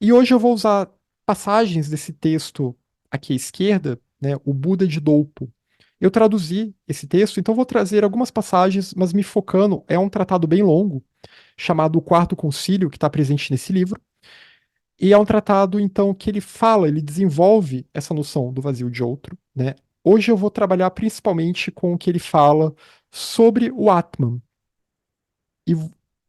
E hoje eu vou usar passagens desse texto aqui à esquerda, né, o Buda de Doupo. Eu traduzi esse texto, então vou trazer algumas passagens, mas me focando, é um tratado bem longo, chamado O Quarto Concílio, que está presente nesse livro. E é um tratado, então, que ele fala, ele desenvolve essa noção do vazio de outro, né? Hoje eu vou trabalhar principalmente com o que ele fala sobre o Atman. E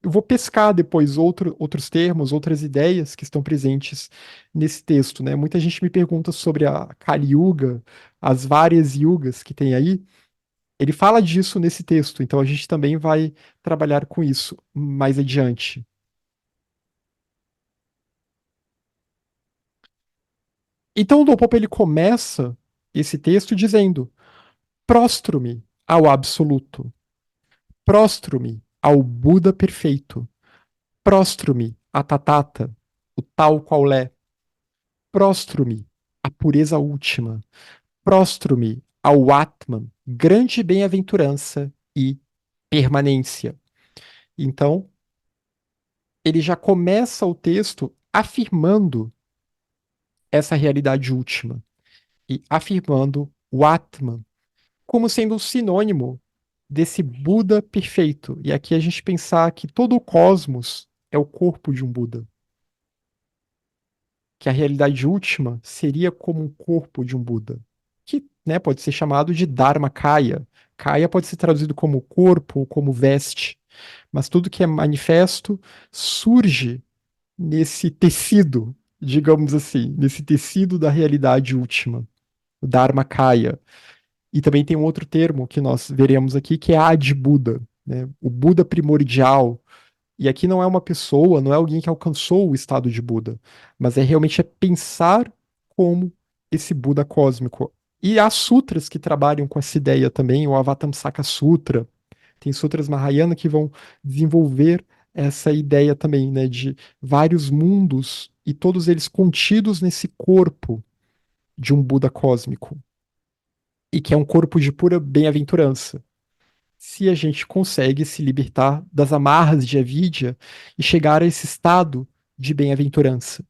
eu vou pescar depois outros termos, outras ideias que estão presentes nesse texto, né? Muita gente me pergunta sobre a Kali Yuga, as várias yugas que tem aí. Ele fala disso nesse texto, então a gente também vai trabalhar com isso mais adiante. Então o Dom Popper ele começa esse texto dizendo: prostro-me ao absoluto, prostro-me ao Buda perfeito, prostro-me a Tathata, o tal qual é, prostro-me à pureza última, prostro-me ao Atman, grande bem-aventurança e permanência. Então, ele já começa o texto afirmando essa realidade última e afirmando o Atman como sendo um sinônimo desse Buda perfeito. E aqui a gente pensar que todo o cosmos é o corpo de um Buda, que a realidade última seria como um corpo de um Buda, que, né, pode ser chamado de Dharmakaya. Kaya pode ser traduzido como corpo ou como veste, mas tudo que é manifesto surge nesse tecido, digamos assim, nesse tecido da realidade última, o Dharmakaya. E também tem um outro termo que nós veremos aqui, que é Adi Buda, né? O Buda primordial. E aqui não é uma pessoa, não é alguém que alcançou o estado de Buda, mas é realmente pensar como esse Buda cósmico. E há sutras que trabalham com essa ideia também, o Avatamsaka Sutra, tem sutras Mahayana que vão desenvolver essa ideia também, né, de vários mundos e todos eles contidos nesse corpo de um Buda cósmico, e que é um corpo de pura bem-aventurança. Se a gente consegue se libertar das amarras de avidya e chegar a esse estado de bem-aventurança.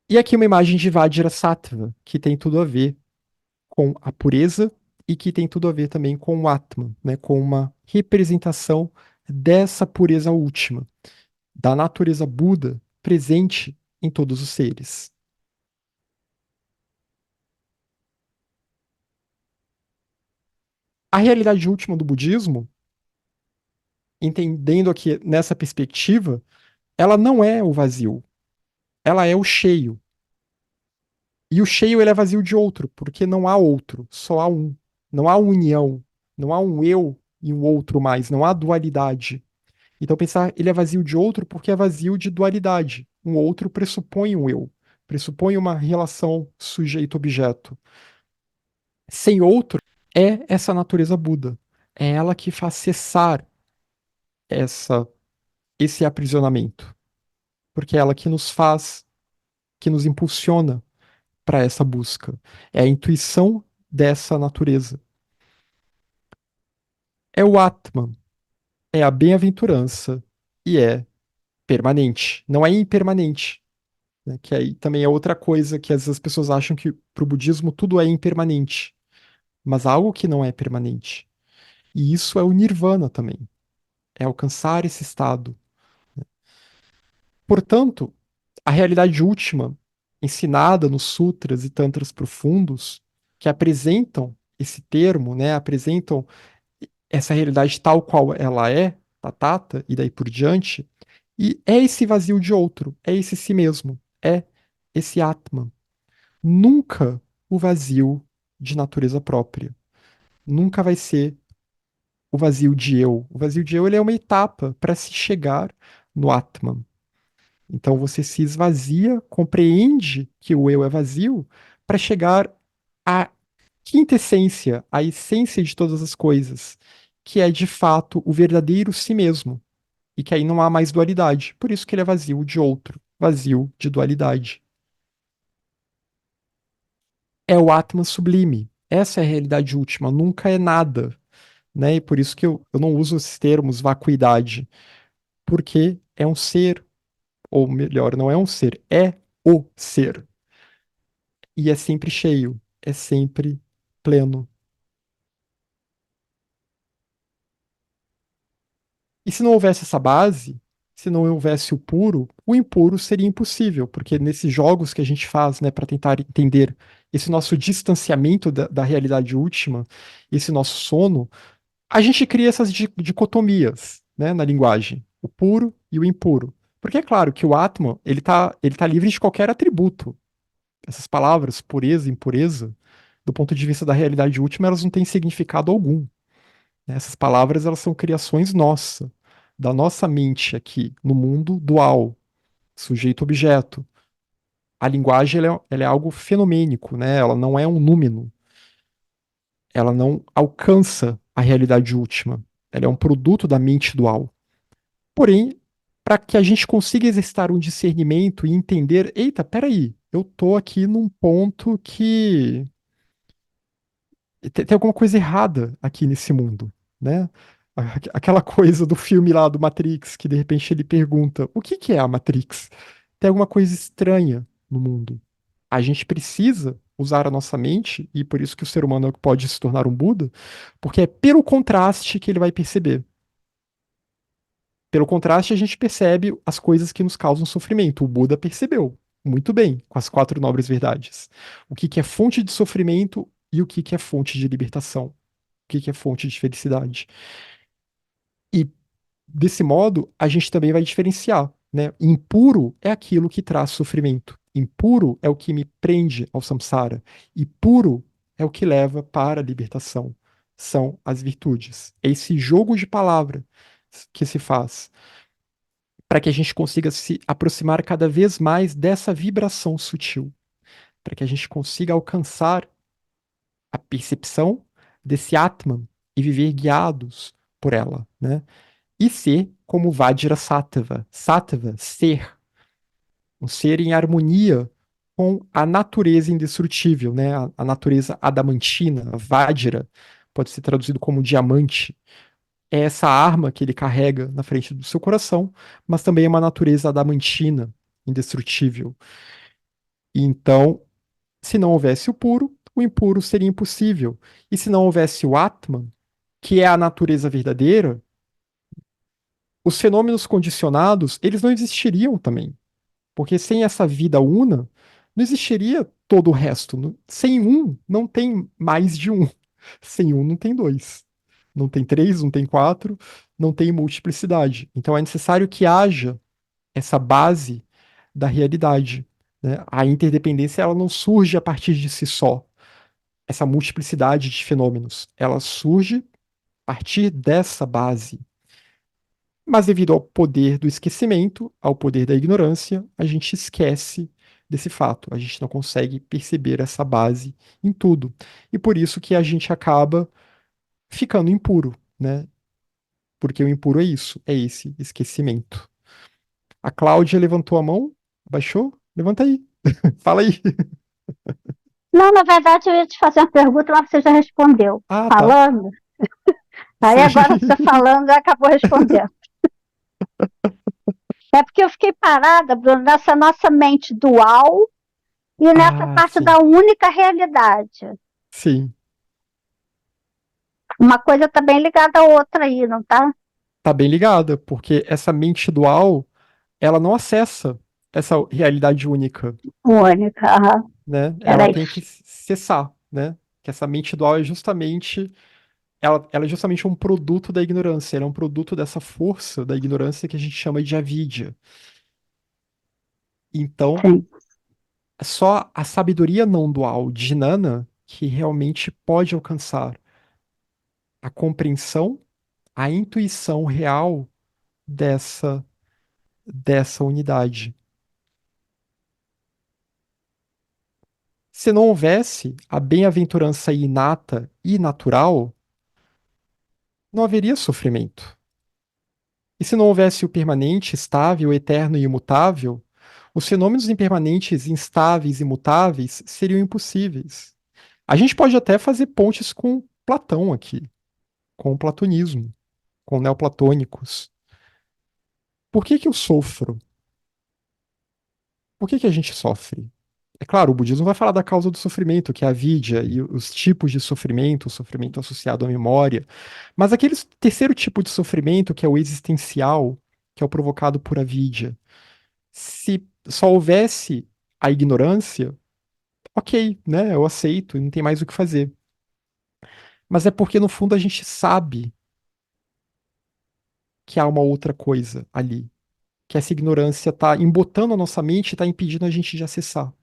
E aqui uma imagem de Vajrasattva, que tem tudo a ver com a pureza e que tem tudo a ver também com o Atman, né, com uma representação dessa pureza última, da natureza Buda presente em todos os seres. A realidade última do budismo, entendendo aqui nessa perspectiva, ela não é o vazio, ela é o cheio. E o cheio ele é vazio de outro, porque não há outro, só há um. Não há união, não há um eu e um outro mais, não há dualidade. Então pensar ele é vazio de outro porque é vazio de dualidade. Um outro pressupõe um eu, pressupõe uma relação sujeito-objeto. Sem outro é essa natureza Buda. É ela que faz cessar essa esse aprisionamento, porque é ela que nos faz, que nos impulsiona para essa busca. É a intuição dessa natureza. É o Atman, é a bem-aventurança e é permanente, não é impermanente, né? Que aí também é outra coisa que às vezes as pessoas acham que para o budismo tudo é impermanente, mas há algo que não é permanente. E isso é o nirvana também, é alcançar esse estado. Portanto, a realidade última, ensinada nos sutras e tantras profundos, que apresentam esse termo, né, apresentam essa realidade tal qual ela é, Tatata, e daí por diante, e é esse vazio de outro, é esse si mesmo, é esse Atman. Nunca o vazio de natureza própria. Nunca vai ser o vazio de eu. O vazio de eu ele é uma etapa para se chegar no Atman. Então você se esvazia, compreende que o eu é vazio, para chegar à quinta essência, à essência de todas as coisas, que é de fato o verdadeiro si mesmo. E que aí não há mais dualidade. Por isso que ele é vazio de outro, vazio de dualidade. É o Atman sublime. Essa é a realidade última, nunca é nada, né? E por isso que eu não uso esses termos vacuidade, porque é um ser ou melhor, não é um ser, é o ser. E é sempre cheio, é sempre pleno. E se não houvesse essa base, se não houvesse o puro, o impuro seria impossível, porque nesses jogos que a gente faz, né, para tentar entender esse nosso distanciamento da realidade última, esse nosso sono, a gente cria essas dicotomias, né, na linguagem, o puro e o impuro. Porque é claro que o Atman, ele tá livre de qualquer atributo. Essas palavras, pureza e impureza, do ponto de vista da realidade última, elas não têm significado algum, né? Essas palavras, elas são criações nossa, da nossa mente aqui, no mundo dual, sujeito-objeto. A linguagem, ela é algo fenomênico, né? Ela não é um número, ela não alcança a realidade última. Ela é um produto da mente dual. Porém, para que a gente consiga exercitar um discernimento e entender, eita, peraí, eu tô aqui num ponto que tem alguma coisa errada aqui nesse mundo, né? Aquela coisa do filme lá do Matrix, que de repente ele pergunta: o que que é a Matrix? Tem alguma coisa estranha no mundo. A gente precisa usar a nossa mente, e por isso que o ser humano pode se tornar um Buda, porque é pelo contraste que ele vai perceber. Pelo contraste, a gente percebe as coisas que nos causam sofrimento. O Buda percebeu muito bem com as quatro nobres verdades. O que que é fonte de sofrimento e o que que é fonte de libertação. O que que é fonte de felicidade. E desse modo, a gente também vai diferenciar, né? Impuro é aquilo que traz sofrimento. Impuro é o que me prende ao samsara. E puro é o que leva para a libertação. São as virtudes. É esse jogo de palavra que se faz para que a gente consiga se aproximar cada vez mais dessa vibração sutil, para que a gente consiga alcançar a percepção desse Atman e viver guiados por ela, né? E ser como Vajrasattva, Sattva, ser, um ser em harmonia com a natureza indestrutível, né? A natureza adamantina, a Vajra, pode ser traduzido como diamante, é essa arma que ele carrega na frente do seu coração, mas também é uma natureza adamantina, indestrutível. E então, se não houvesse o puro, o impuro seria impossível. E se não houvesse o Atman, que é a natureza verdadeira, os fenômenos condicionados, eles não existiriam também. Porque sem essa vida una, não existiria todo o resto. Sem um, não tem mais de um. Sem um, não tem dois. Não tem três, não tem quatro, não tem multiplicidade. Então é necessário que haja essa base da realidade, né? A interdependência ela não surge a partir de si só. Essa multiplicidade de fenômenos, ela surge a partir dessa base. Mas devido ao poder do esquecimento, ao poder da ignorância, a gente esquece desse fato. A gente não consegue perceber essa base em tudo. E por isso que a gente acaba ficando impuro, né? Porque o impuro é isso, é esse esquecimento. A Cláudia levantou a mão, baixou? Levanta aí. Fala aí. Não, na verdade, eu ia te fazer uma pergunta, mas você já respondeu. Ah, tá. Falando, aí Sim. agora você falando, acabou respondendo. É porque eu fiquei parada, Bruno, nessa nossa mente dual e nessa Ah, parte da sim. única realidade. Sim. Uma coisa está bem ligada à outra aí, não tá? Tá bem ligada, porque essa mente dual, ela não acessa essa realidade única, Única, aham. né? Ela Peraí. tem que cessar, né? Que essa mente dual é justamente, ela é justamente um produto da ignorância, ela é um produto dessa força da ignorância que a gente chama de avidya. Então, Sim, é só a sabedoria não dual de Jnana que realmente pode alcançar a compreensão, a intuição real dessa unidade. Se não houvesse a bem-aventurança inata e natural, não haveria sofrimento. E se não houvesse o permanente, estável, eterno e imutável, os fenômenos impermanentes, instáveis e imutáveis seriam impossíveis. A gente pode até fazer pontes com Platão aqui, com o platonismo, com neoplatônicos. Por que que eu sofro? Por que que a gente sofre? É claro, o budismo vai falar da causa do sofrimento, que é a vidya, e os tipos de sofrimento, o sofrimento associado à memória. Mas aquele terceiro tipo de sofrimento, que é o existencial, que é o provocado por avidya, se só houvesse a ignorância, ok, né? Eu aceito, não tem mais o que fazer. Mas é porque, no fundo, a gente sabe que há uma outra coisa ali, que essa ignorância está embotando a nossa mente e está impedindo a gente de acessar.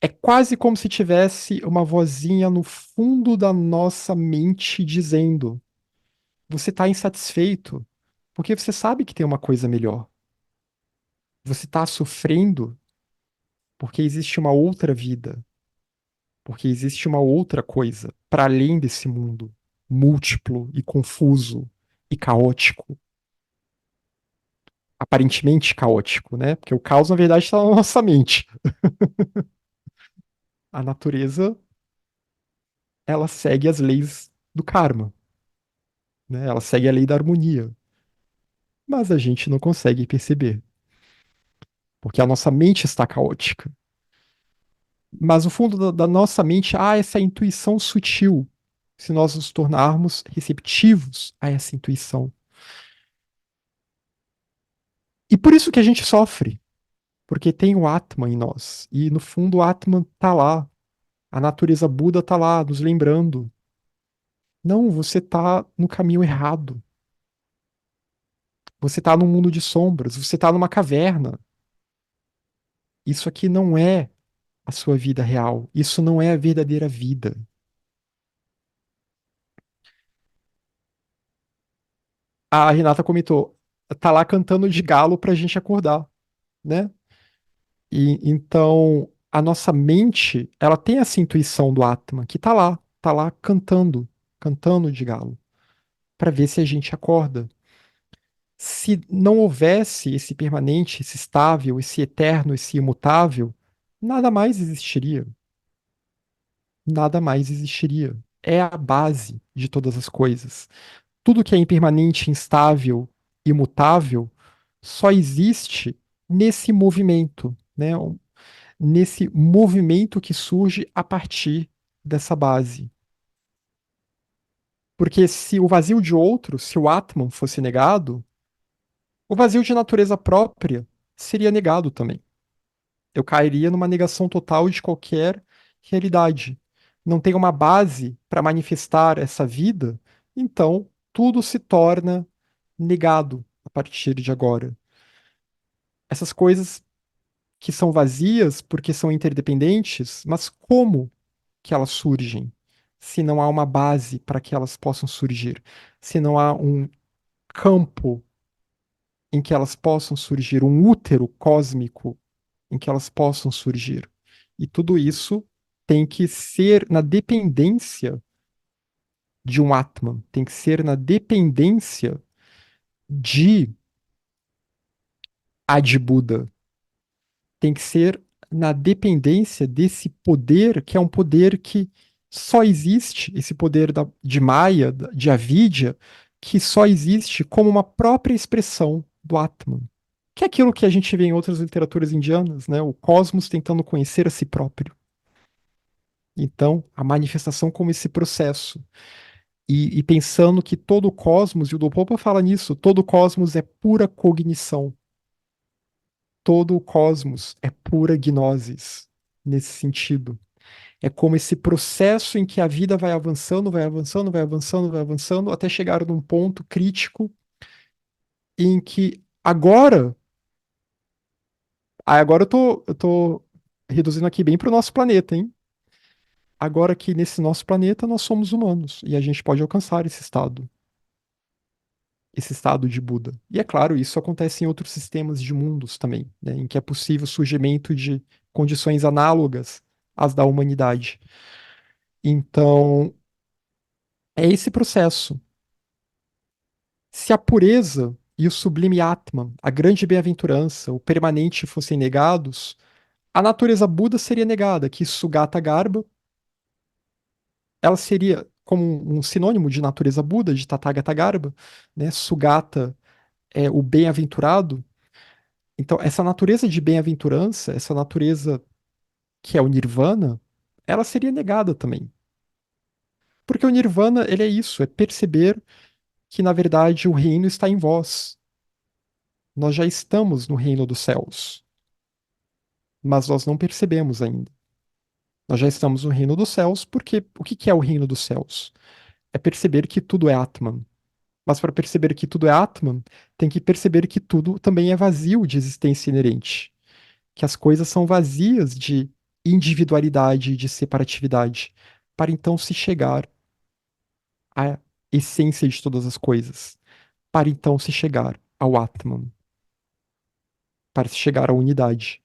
É quase como se tivesse uma vozinha no fundo da nossa mente dizendo: você está insatisfeito porque você sabe que tem uma coisa melhor. Você está sofrendo porque existe uma outra vida, porque existe uma outra coisa para além desse mundo múltiplo e confuso e caótico. Aparentemente caótico, né? Porque o caos, na verdade, está na nossa mente. A natureza, ela segue as leis do karma, né? Ela segue a lei da harmonia. Mas a gente não consegue perceber, porque a nossa mente está caótica. Mas no fundo da nossa mente há essa intuição sutil, se nós nos tornarmos receptivos a essa intuição. E por isso que a gente sofre, porque tem o Atman em nós. E no fundo o Atman está lá, a natureza Buda está lá, nos lembrando. Não, você está no caminho errado. Você está num mundo de sombras, você está numa caverna. Isso aqui não é a sua vida real. Isso não é a verdadeira vida. A Renata comentou, tá lá cantando de galo pra gente acordar, né? E então a nossa mente, ela tem essa intuição do Atman que tá lá cantando, cantando de galo, pra ver se a gente acorda. Se não houvesse esse permanente, esse estável, esse eterno, esse imutável, nada mais existiria. Nada mais existiria. É a base de todas as coisas. Tudo que é impermanente, instável, imutável, só existe nesse movimento, né? Nesse movimento que surge a partir dessa base. Porque se o vazio de outro, se o Atman fosse negado, o vazio de natureza própria seria negado também. Eu cairia numa negação total de qualquer realidade. Não tem uma base para manifestar essa vida, então tudo se torna negado a partir de agora. Essas coisas que são vazias porque são interdependentes, mas como que elas surgem? Se não há uma base para que elas possam surgir, se não há um campo em que elas possam surgir, um útero cósmico em que elas possam surgir. E tudo isso tem que ser na dependência de um Atman, tem que ser na dependência de Adi Buda, tem que ser na dependência desse poder, que é um poder que só existe, esse poder de Maya, de Avidya, que só existe como uma própria expressão do Atman. Que é aquilo que a gente vê em outras literaturas indianas, né? O cosmos tentando conhecer a si próprio. Então, a manifestação como esse processo. E pensando que todo o cosmos, e o Dopopa fala nisso, todo o cosmos é pura cognição. Todo o cosmos é pura gnosis, nesse sentido. É como esse processo em que a vida vai avançando, vai avançando, vai avançando, vai avançando, até chegar num ponto crítico em que agora, agora eu tô reduzindo aqui bem para o nosso planeta, hein? Agora que nesse nosso planeta nós somos humanos e a gente pode alcançar esse estado de Buda. E é claro, isso acontece em outros sistemas de mundos também, né, em que é possível o surgimento de condições análogas às da humanidade. Então, é esse processo. Se a pureza e o sublime Atman, a grande bem-aventurança, o permanente fossem negados, a natureza Buda seria negada, que Sugata Garbha, ela seria como um sinônimo de natureza Buda, de Tathagata Garbha, né? Sugata é o bem-aventurado, Então, essa natureza de bem-aventurança, essa natureza que é o nirvana, ela seria negada também. Porque o nirvana, ele é isso, é perceber que, na verdade, o reino está em vós. Nós já estamos no reino dos céus, mas nós não percebemos ainda. Nós já estamos no reino dos céus, porque o que que é o reino dos céus? É perceber que tudo é Atman. Mas para perceber que tudo é Atman, tem que perceber que tudo também é vazio de existência inerente. Que as coisas são vazias de individualidade e de separatividade, para então se chegar à essência de todas as coisas, para então se chegar ao Atman, para se chegar à unidade.